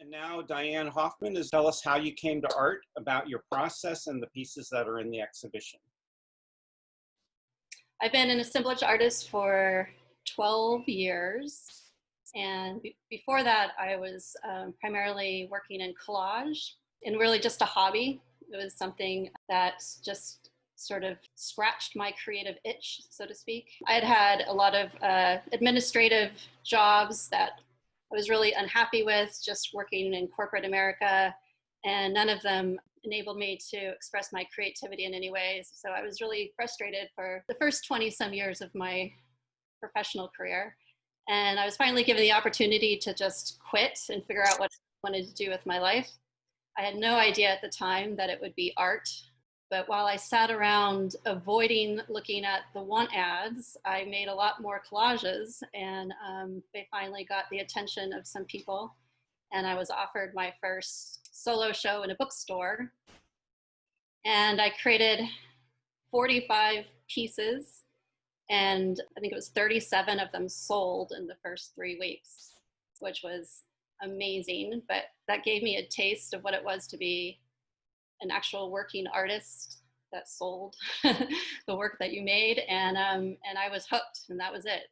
And now Dianne Hoffman is tell us how you came to art, about your process and the pieces that are in the exhibition. I've been an assemblage artist for 12 years. And before that, I was primarily working in collage and really just a hobby. It was something that just sort of scratched my creative itch, so to speak. I had had a lot of administrative jobs that I was really unhappy with, just working in corporate America, and none of them enabled me to express my creativity in any ways. So I was really frustrated for the first 20 some years of my professional career. And I was finally given the opportunity to just quit and figure out what I wanted to do with my life. I had no idea at the time that it would be art. But while I sat around avoiding looking at the want ads, I made a lot more collages, and they finally got the attention of some people. And I was offered my first solo show in a bookstore. And I created 45 pieces, and I think it was 37 of them sold in the first 3 weeks, which was amazing. But that gave me a taste of what it was to be an actual working artist that sold the work that you made, and I was hooked, and that was it.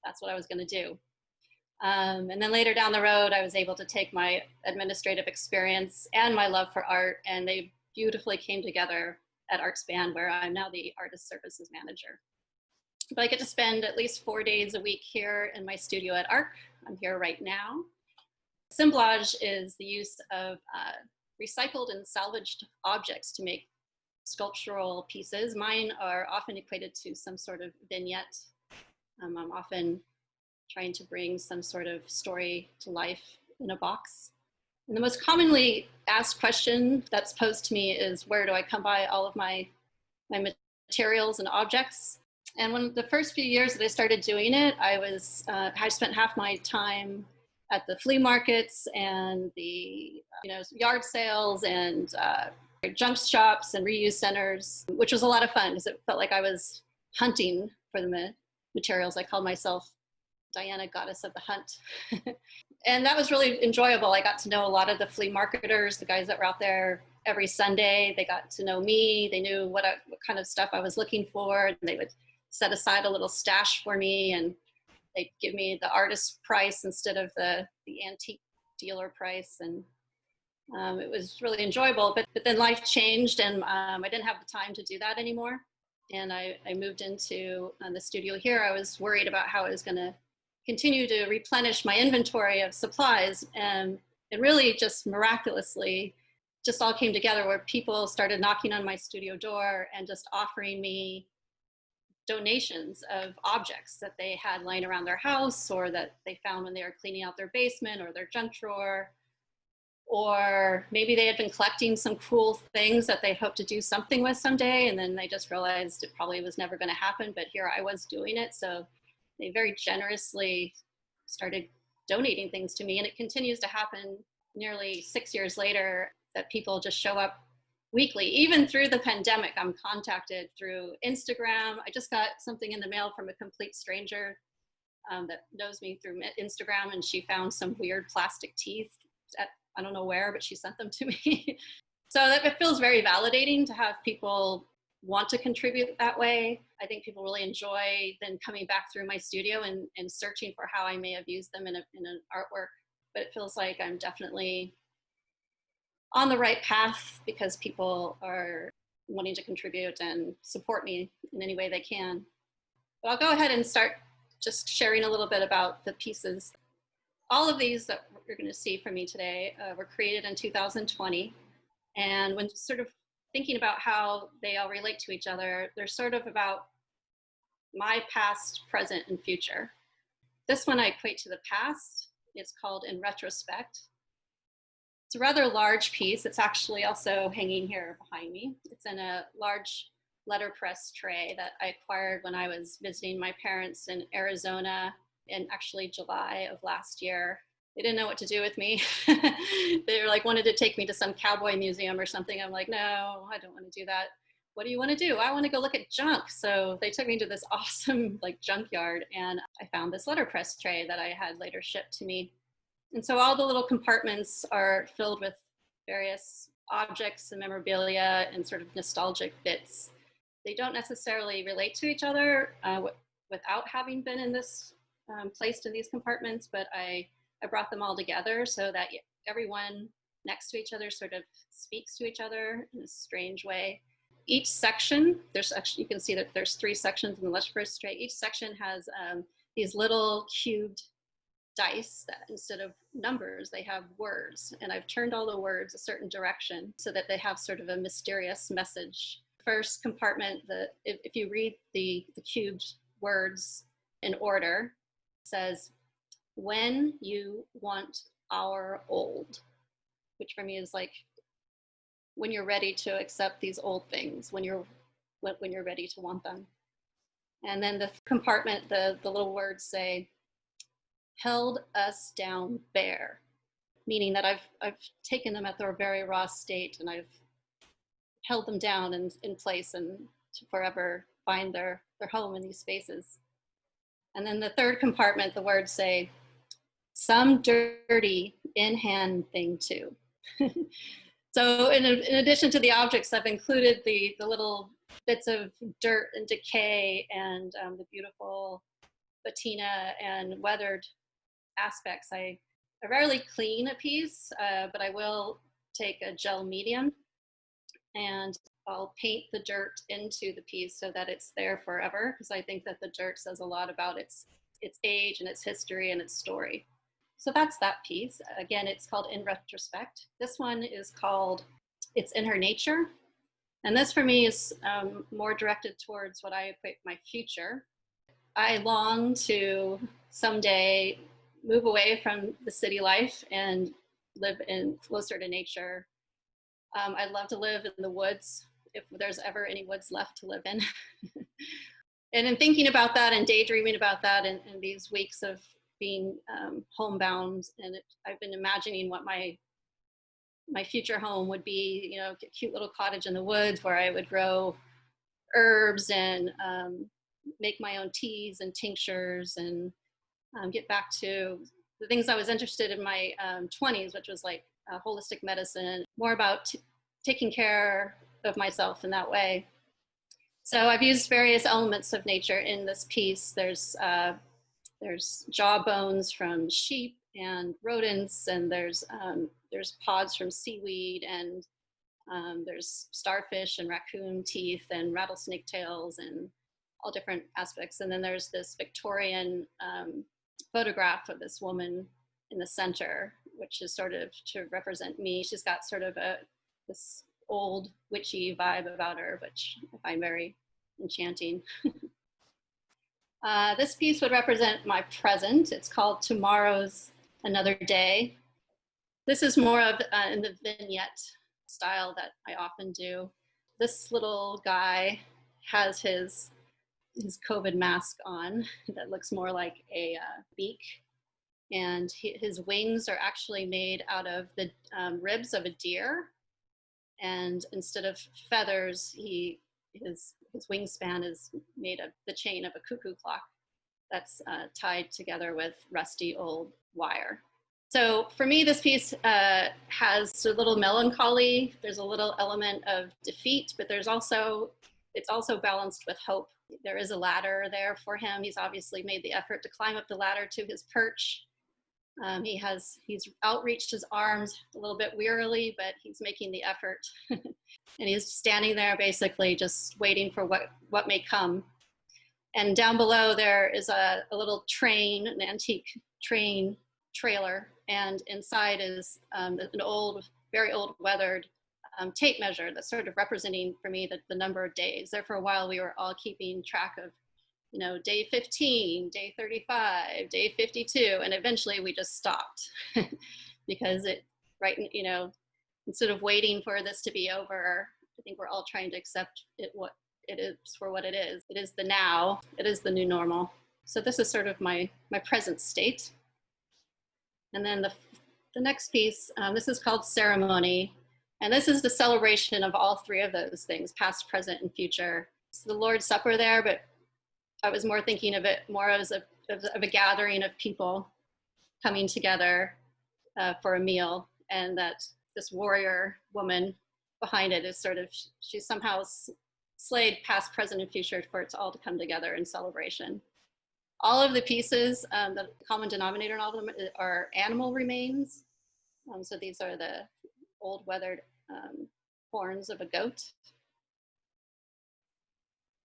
That's what I was going to do. And then later down the road, I was able to take my administrative experience and my love for art, and they beautifully came together at ArtSpan, where I'm now the artist services manager. But I get to spend at least 4 days a week here in my studio at ARC. I'm here right now. Assemblage is the use of recycled and salvaged objects to make sculptural pieces. Mine are often equated to some sort of vignette. I'm often trying to bring some sort of story to life in a box. And the most commonly asked question that's posed to me is, where do I come by all of my materials and objects? And when the first few years that I started doing it, I spent half my time at the flea markets and the yard sales and junk shops and reuse centers, which was a lot of fun because it felt like I was hunting for the materials. I called myself Diana, goddess of the hunt. And that was really enjoyable. I got to know a lot of the flea marketers, the guys that were out there every Sunday. They got to know me. They knew what kind of stuff I was looking for. And they would set aside a little stash for me, and they'd give me the artist price instead of the antique dealer price. And it was really enjoyable. But then life changed, and I didn't have the time to do that anymore. And I moved into the studio here. I was worried about how I was going to continue to replenish my inventory of supplies. And it really just miraculously just all came together, where people started knocking on my studio door and just offering me donations of objects that they had lying around their house, or that they found when they were cleaning out their basement or their junk drawer. Or maybe they had been collecting some cool things that they hoped to do something with someday, and then they just realized it probably was never going to happen, but here I was doing it. So they very generously started donating things to me, and it continues to happen nearly 6 years later, that people just show up weekly. Even through the pandemic, I'm contacted through Instagram. I just got something in the mail from a complete stranger that knows me through Instagram, and she found some weird plastic teeth at I don't know where, but she sent them to me. So it feels very validating to have people want to contribute that way. I think people really enjoy then coming back through my studio and searching for how I may have used them in an artwork. But it feels like I'm definitely on the right path, because people are wanting to contribute and support me in any way they can. But I'll go ahead and start just sharing a little bit about the pieces. All of these that you're going to see from me today were created in 2020. And when sort of thinking about how they all relate to each other, they're sort of about my past, present, and future. This one I equate to the past. It's called In Retrospect. It's a rather large piece. It's actually also hanging here behind me. It's in a large letterpress tray that I acquired when I was visiting my parents in Arizona in actually July of last year. They didn't know what to do with me. They were like, wanted to take me to some cowboy museum or something. I'm like, no, I don't want to do that. What do you want to do? I want to go look at junk. So they took me to this awesome junkyard, and I found this letterpress tray that I had later shipped to me. And so all the little compartments are filled with various objects and memorabilia and sort of nostalgic bits. They don't necessarily relate to each other without having been in this placed in these compartments, but I brought them all together so that everyone next to each other sort of speaks to each other in a strange way. Each section, there's actually, you can see that there's 3 sections in the left first tray. Each section has these little cubed dice that instead of numbers, they have words. And I've turned all the words a certain direction so that they have sort of a mysterious message. First compartment, if you read the cubed words in order, it says, "When you want our old," which for me is like, when you're ready to accept these old things, when you're ready to want them. And then the compartment, the little words say, "Held us down bare," meaning that I've taken them at their very raw state and I've held them down in place and to forever find their home in these spaces. And then the third compartment, the words say, "Some dirty in-hand thing too." So in addition to the objects, I've included the little bits of dirt and decay and the beautiful patina and weathered aspects. I rarely clean a piece, but I will take a gel medium and I'll paint the dirt into the piece so that it's there forever, because I think that the dirt says a lot about its age and its history and its story. So that's that piece. Again, it's called In Retrospect. This one is called It's in Her Nature. And this for me is more directed towards what I equate my future. I long to someday move away from the city life and live in closer to nature. I'd love to live in the woods if there's ever any woods left to live in. And in thinking about that and daydreaming about that in these weeks of being homebound, and I've been imagining what my future home would be, you know, a cute little cottage in the woods where I would grow herbs and make my own teas and tinctures and get back to the things I was interested in my 20s, which was like holistic medicine, more about taking care of myself in that way. So I've used various elements of nature in this piece. There's jaw bones from sheep and rodents, and there's pods from seaweed, and there's starfish and raccoon teeth and rattlesnake tails and all different aspects. And then there's this Victorian photograph of this woman in the center, which is sort of to represent me. She's got sort of this old witchy vibe about her, which I find very enchanting. This piece would represent my present. It's called Tomorrow's Another Day. This is more of in the vignette style that I often do. This little guy has his COVID mask on that looks more like a beak. And his wings are actually made out of the ribs of a deer. And instead of feathers, his wingspan is made of the chain of a cuckoo clock that's tied together with rusty old wire. So for me, this piece has a little melancholy. There's a little element of defeat, but it's also balanced with hope. There is a ladder there for him. He's obviously made the effort to climb up the ladder to his perch. He's outreached his arms a little bit wearily, but he's making the effort. And he's standing there basically just waiting for what may come. And down below there is a little train, an antique train trailer. And inside is an old, very old weathered tape measure that's sort of representing for me the number of days. There for a while we were all keeping track of, you know, day 15, day 35, day 52, and eventually we just stopped because instead of waiting for this to be over, I think we're all trying to accept what it is for what it is. It is the now, it is the new normal. So this is sort of my present state. And then the next piece, this is called Ceremony. And this is the celebration of all 3 of those things, past, present, and future. It's the Lord's Supper there, but I was more thinking of it more as a gathering of people coming together for a meal, and that this warrior woman behind it is sort of, she's somehow slayed past, present, and future for it all to come together in celebration. All of the pieces, the common denominator in all of them are animal remains. So these are the old weathered horns of a goat.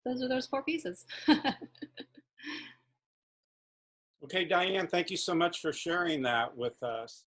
Those are those 4 pieces. Okay, Dianne, thank you so much for sharing that with us.